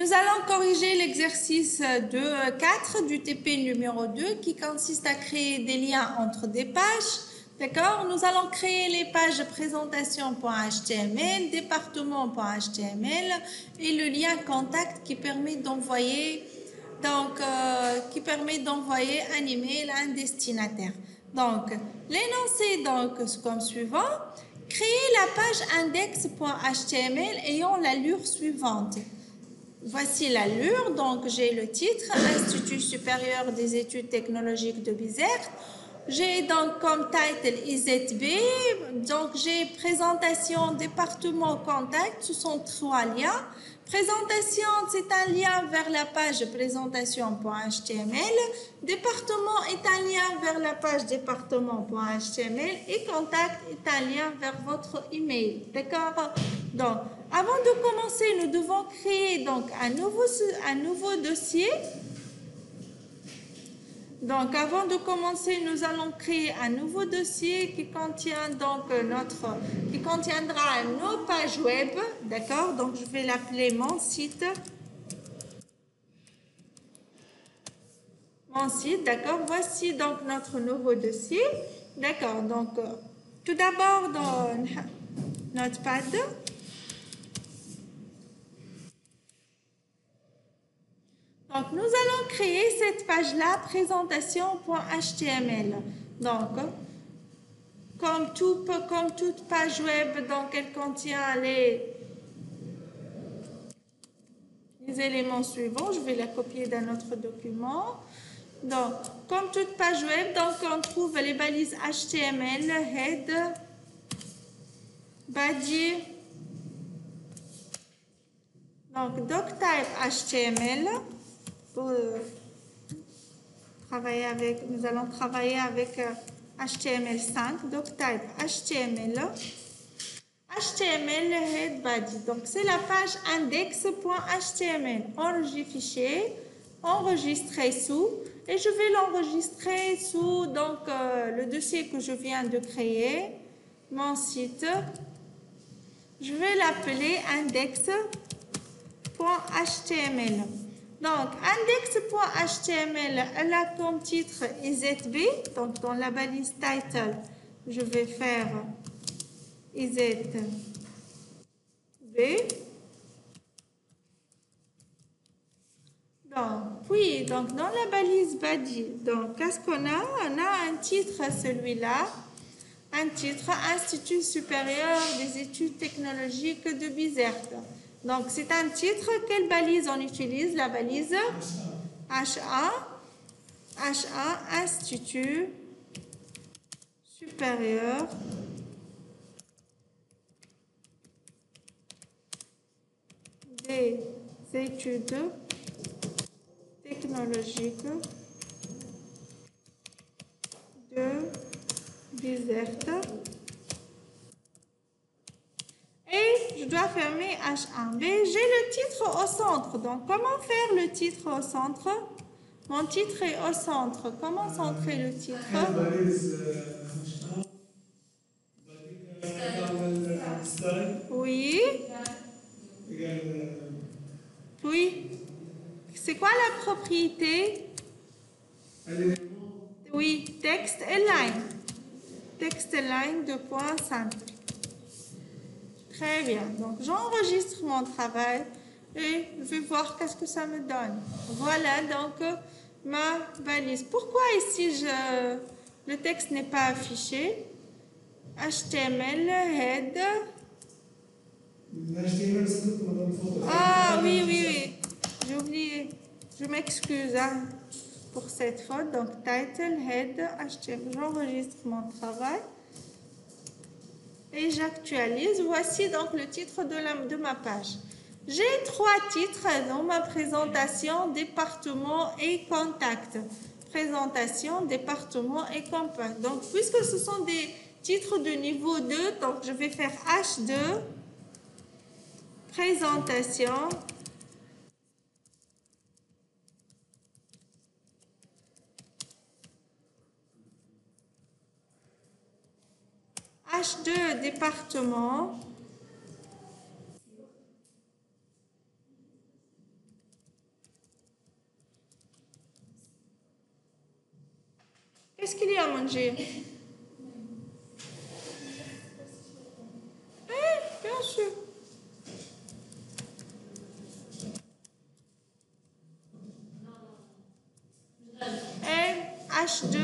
Nous allons corriger l'exercice de 4 du TP numéro 2 qui consiste à créer des liens entre des pages. D'accord? Nous allons créer les pages présentation.html, département.html et le lien contact qui permet d'envoyer un email à un destinataire. Donc, l'énoncé comme suivant. Créer la page index.html ayant l'allure suivante. Voici l'allure, donc j'ai le titre, Institut supérieur des études technologiques de Bizerte. J'ai donc comme title IZB, donc j'ai présentation, département, contact, ce sont 3 liens. Présentation, c'est un lien vers la page présentation.html. Département est un lien vers la page département.html et contact est un lien vers votre email. D'accord? Donc, avant de commencer, nous devons créer donc un nouveau dossier. Donc, avant de commencer, nous allons créer un nouveau dossier qui contiendra nos pages web, d'accord? Donc, je vais l'appeler mon site, d'accord? Voici donc notre nouveau dossier, d'accord? Donc, tout d'abord dans Notepad. Donc, nous allons créer cette page-là, présentation.html. Donc, comme toute page web, donc elle contient les éléments suivants. Je vais la copier d'un autre document. Donc, comme toute page web, donc on trouve les balises HTML, head, body, donc doctype HTML. Pour nous allons travailler avec HTML5, doctype HTML, HTML head body. Donc c'est la page index.html. Enregistrer fichier, enregistrer sous, et je vais l'enregistrer sous le dossier que je viens de créer, mon site. Je vais l'appeler index.html. Donc, index.html, elle a comme titre IZB. Donc, dans la balise title, je vais faire IZB. Donc, dans la balise body, donc, qu'est-ce qu'on a? On a un titre, celui-là. Un titre, Institut supérieur des études technologiques de Bizerte. Donc, c'est un titre. Quelle balise on utilise? La balise HA, Institut supérieur des études technologiques de Bizerte. Et je dois fermer H1. J'ai le titre au centre. Donc, comment faire le titre au centre? Mon titre est au centre. Comment centrer le titre? Oui. Oui. C'est quoi la propriété? Oui, texte align. Texte align de point simple. Très bien. Donc, j'enregistre mon travail et je vais voir qu'est-ce que ça me donne. Voilà donc ma balise. Pourquoi ici le texte n'est pas affiché? HTML, head. Ah oui. J'ai oublié. Je m'excuse pour cette faute. Donc, title, head, HTML. J'enregistre mon travail. Et j'actualise. Voici donc le titre de ma page. J'ai 3 titres dans ma présentation, département et contact. Présentation, département et contact. Donc, puisque ce sont des titres de niveau 2, donc je vais faire H2, présentation, H2, département, Qu'est-ce qu'il y a à manger? Oui, bien sûr. H2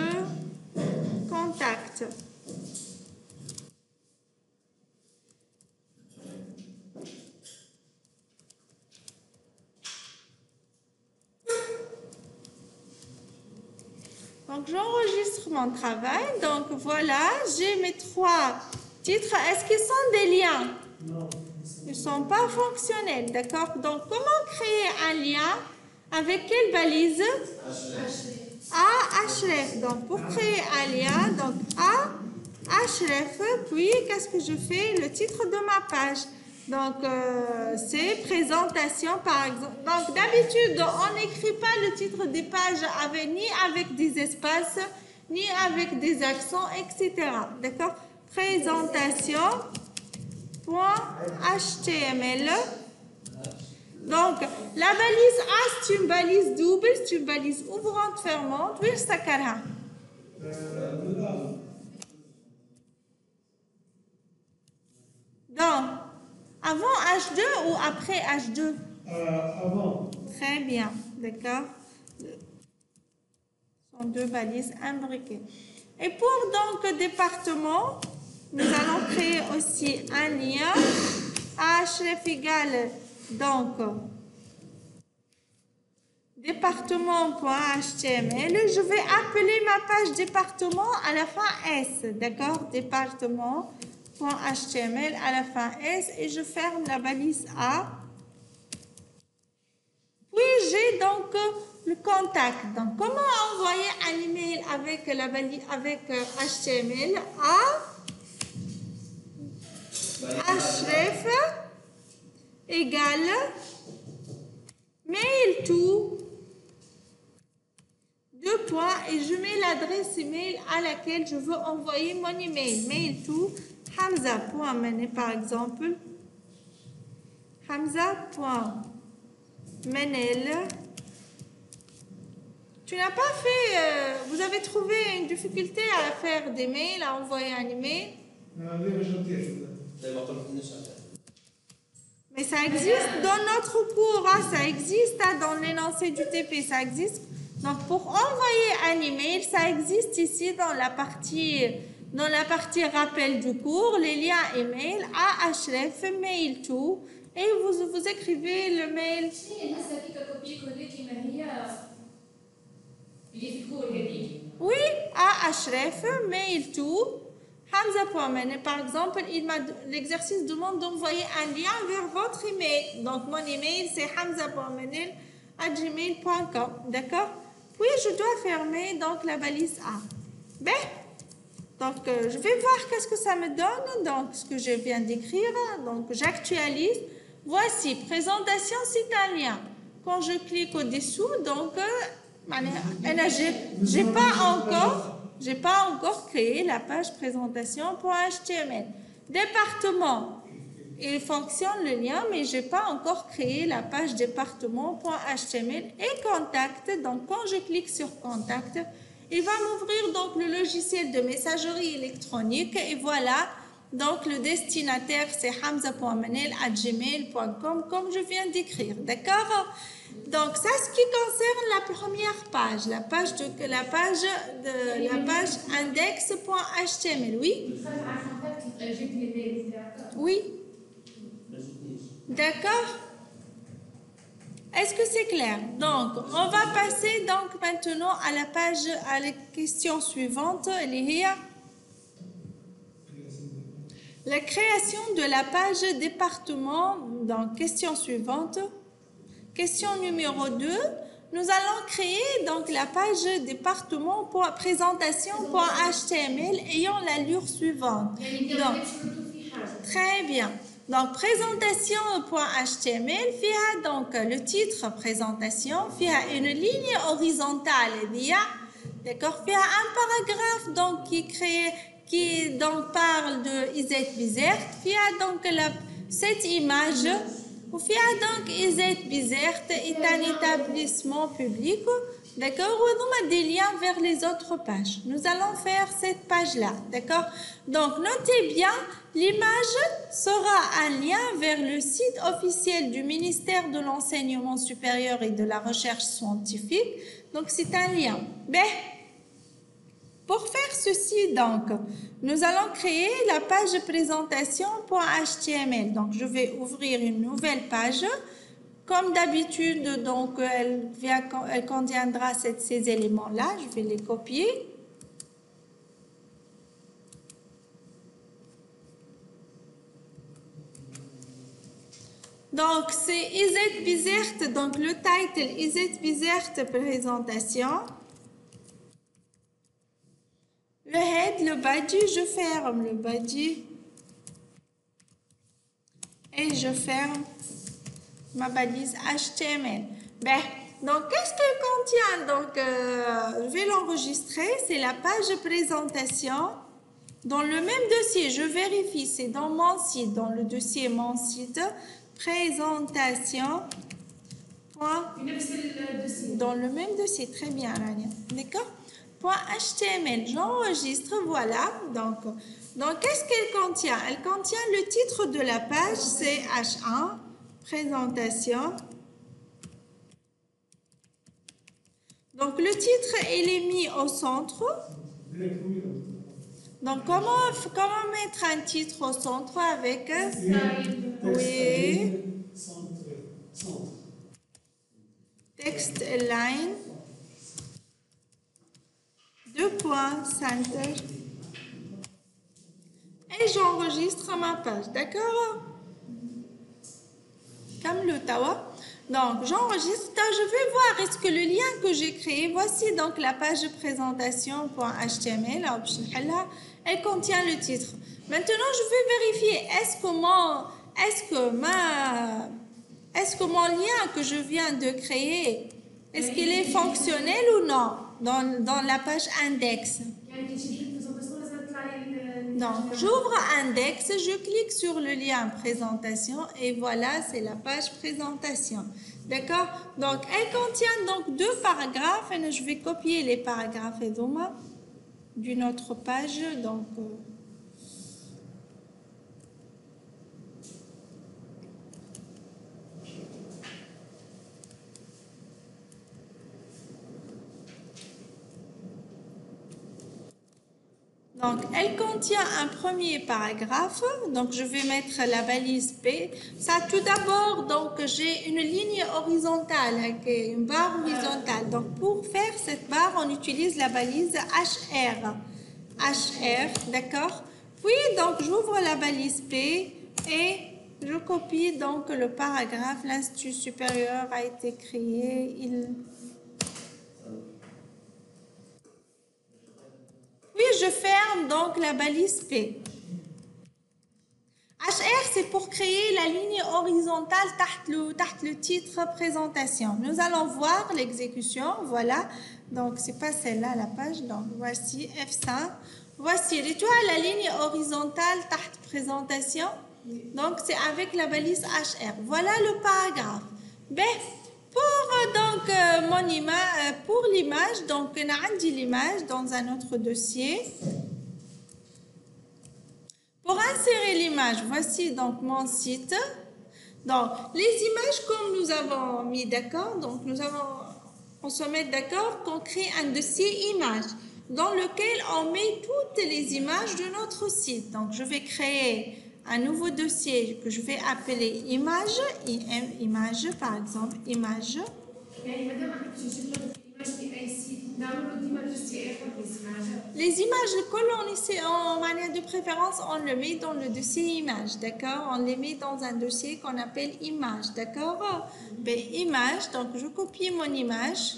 contact. Donc j'enregistre mon travail. Donc voilà, j'ai mes 3 titres. Est-ce qu'ils sont des liens? Non. Ils ne sont pas fonctionnels, d'accord? Donc comment créer un lien? Avec quelle balise? A, href. Donc pour créer un lien, donc A, href, puis qu'est-ce que je fais? Le titre de ma page. Donc c'est présentation par exemple. Donc d'habitude on n'écrit pas le titre des pages ni avec des espaces, ni avec des accents, etc. D'accord? Présentation. .html. Donc, la balise A, c'est une balise double, c'est une balise ouvrante, fermante. Oui, c'est ça. Donc, avant H2 ou après H2? Avant. Très bien, d'accord. Ce sont 2 balises imbriquées. Et pour donc département, nous allons créer aussi un lien. href égale donc département.html. Je vais appeler ma page département à la fin S, d'accord? Département.html à la fin S et je ferme la balise A. Puis j'ai donc le contact. Donc comment envoyer un email avec la balise avec HTML? A href égale mail to 2 points et je mets l'adresse email à laquelle je veux envoyer mon email. Mail to hamza.mene par exemple. Hamza.menel. Tu n'as pas fait, vous avez trouvé une difficulté à faire des mails, à envoyer un email? Mais ça existe dans notre cours, hein, ça existe hein, dans l'énoncé du TP, ça existe. Donc pour envoyer un email, ça existe ici dans la partie rappel du cours, les liens email, href, mail to, et vous écrivez le mail. Oui, href, mail to. Hamza.mene, par exemple, l'exercice demande d'envoyer un lien vers votre email. Donc, mon email, c'est hamza.mene@gmail.com. D'accord? Puis, je dois fermer donc la balise A. Ben, donc, je vais voir qu'est-ce que ça me donne. Donc, ce que je viens d'écrire. Donc, j'actualise. Voici, présentation, c'est un lien. Quand je clique au-dessous, donc, j'ai pas encore créé la page présentation.html. Département, il fonctionne le lien, mais j'ai pas encore créé la page département.html et contact. Donc, quand je clique sur contact, il va m'ouvrir donc le logiciel de messagerie électronique et voilà. Donc, le destinataire, c'est hamza.menel@gmail.com, comme je viens d'écrire. D'accord? Donc, ça, ce qui concerne la première page, la page index.html. Oui? Oui? D'accord? Est-ce que c'est clair? Donc, on va passer donc maintenant à la question suivante. La création de la page département. Donc, question suivante. Question numéro 2. Nous allons créer donc la page département présentation.html ayant l'allure suivante. Donc, très bien. Donc, présentation.html, فيها donc le titre présentation, فيها une ligne horizontale, d'accord, فيها un paragraphe donc qui donc parle de Izet Bizert, فيها donc cette image, ou فيها donc Izet Bizert est un établissement public, D'accord? On a des liens vers les autres pages. Nous allons faire cette page-là. D'accord? Donc, notez bien, l'image sera un lien vers le site officiel du ministère de l'Enseignement supérieur et de la Recherche scientifique. Donc, c'est un lien. Ben, pour faire ceci, donc, nous allons créer la page présentation.html. Donc, je vais ouvrir une nouvelle page. Comme d'habitude, donc, elle contiendra ces éléments-là. Je vais les copier. Donc, c'est Izet Bizert, donc le title Izet Bizert présentation. Le head, le body, je ferme le body. Et je ferme ma balise HTML. Ben, donc, qu'est-ce qu'elle contient? Donc, je vais l'enregistrer. C'est la page présentation. Dans le même dossier, je vérifie. C'est dans mon site, dans le dossier mon site. Présentation. Dans le même dossier. Très bien, Rania. D'accord? .html. J'enregistre. Voilà. Donc, qu'est-ce qu'elle contient? Elle contient le titre de la page. C'est H1. Présentation. Donc, le titre, il est mis au centre. Donc, comment mettre un titre au centre avec... Oui. Text line. 2 points, center. Et j'enregistre ma page. D'accord? Comme le tawa. Donc, j'enregistre. Je vais voir est-ce que le lien que j'ai créé, voici donc la page présentation.html. Elle contient le titre. Maintenant, je vais vérifier est-ce que mon lien que je viens de créer, est-ce qu'il est fonctionnel ou non dans la page index. Donc, j'ouvre index, je clique sur le lien présentation et voilà, c'est la page présentation. D'accord? Donc, elle contient donc 2 paragraphes et je vais copier les paragraphes d'une autre page. Donc, elle contient un premier paragraphe. Donc, je vais mettre la balise P. Ça, tout d'abord, donc, j'ai une ligne horizontale, une barre horizontale. Donc, pour faire cette barre, on utilise la balise HR. HR, d'accord? Puis, donc, j'ouvre la balise P et je copie donc le paragraphe. L'Institut supérieur a été créé. Puis, je ferme donc la balise P. HR, c'est pour créer la ligne horizontale taht le titre présentation. Nous allons voir l'exécution. Voilà. Donc, c'est pas celle-là, la page. Donc, voici F5. Voici l'étoile, la ligne horizontale taht présentation. Donc, c'est avec la balise HR. Voilà le paragraphe. B. Pour donc mon image, pour l'image, donc on a l'image dans un autre dossier. Pour insérer l'image, voici donc mon site. Donc les images comme nous avons mis d'accord, donc on se met d'accord qu'on crée un dossier image dans lequel on met toutes les images de notre site. Donc je vais créer un nouveau dossier que je vais appeler image, image par exemple, image. Les images que l'on essaie en manière de préférence, on le met dans le dossier image, d'accord? On les met dans un dossier qu'on appelle image, d'accord? Ben, image, donc je copie mon image.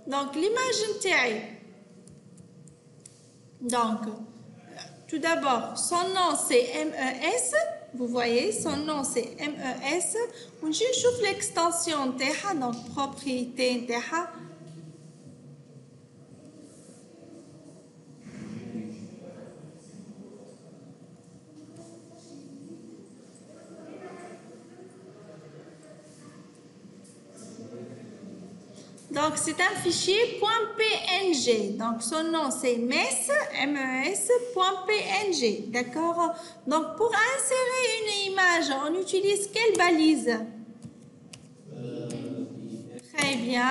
Donc l'image NTI. Donc, tout d'abord, son nom c'est MES. Vous voyez, son nom c'est MES. On cherche l'extension TEHA, donc propriété TEHA. Donc, c'est un fichier .png. Donc, son nom, c'est mes.png. D'accord? Donc, pour insérer une image, on utilise quelle balise? Très bien.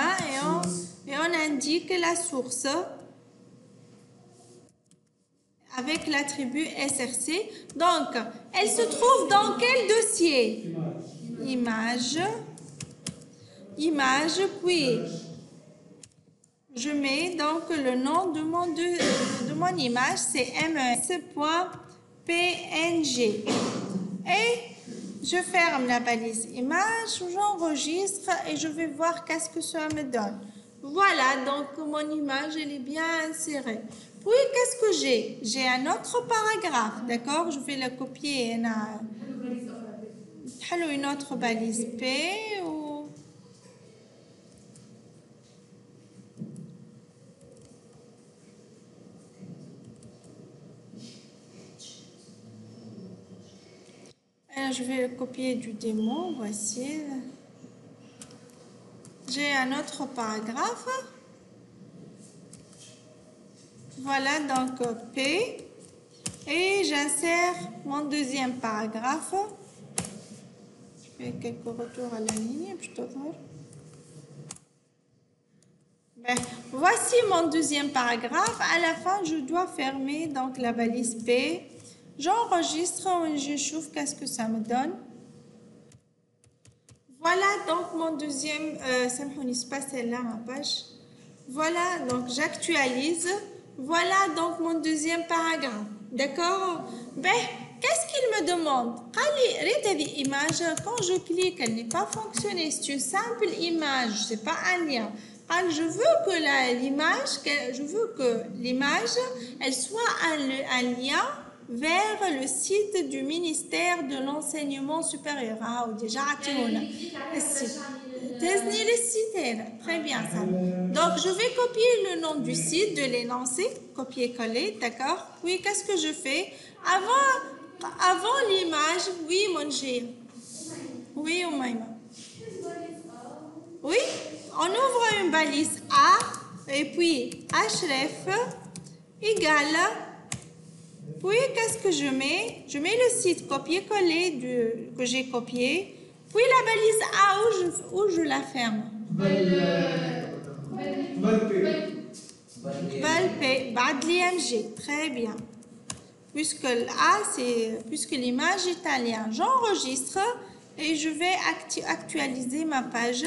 Et on indique la source avec l'attribut src. Donc, elle se trouve dans quel dossier? Image. Image, puis je mets donc le nom de mon image, c'est mes.png. Et je ferme la balise image, j'enregistre et je vais voir qu'est-ce que ça me donne. Voilà, donc mon image, elle est bien insérée. Puis, qu'est-ce que j'ai? J'ai un autre paragraphe, d'accord? Je vais le copier. Une autre balise P ou... Alors, je vais le copier du démon, voici. J'ai un autre paragraphe. Voilà, donc P. Et j'insère mon deuxième paragraphe. Je fais quelques retours à la ligne. Voici mon deuxième paragraphe. À la fin, je dois fermer donc la balise P. J'enregistre, je chauffe, qu'est-ce que ça me donne? Voilà donc mon deuxième, ça me pas celle-là, ma page. Voilà, donc j'actualise. Voilà donc mon deuxième paragraphe. D'accord? Qu'est-ce qu'il me demande? Image, quand je clique, elle n'est pas fonctionnée. C'est une simple image, c'est pas un lien. Alors, je veux que l'image, elle soit un lien vers le site du ministère de l'enseignement supérieur. Ah, déjà, très bien ça. Donc, je vais copier le nom du site, de l'énoncé, copier-coller, d'accord? Puis, qu'est-ce que je fais? Avant l'image, oui, mon cher. Oui, Oumaima. Oui, on ouvre une balise A et puis href égale. Puis, qu'est-ce que je mets? Je mets le site copier-coller que j'ai copié. Puis, la balise A, où je la ferme? Valp, bad l'IMG. Très bien. Puisque l'image est un lien, j'enregistre et je vais actualiser ma page.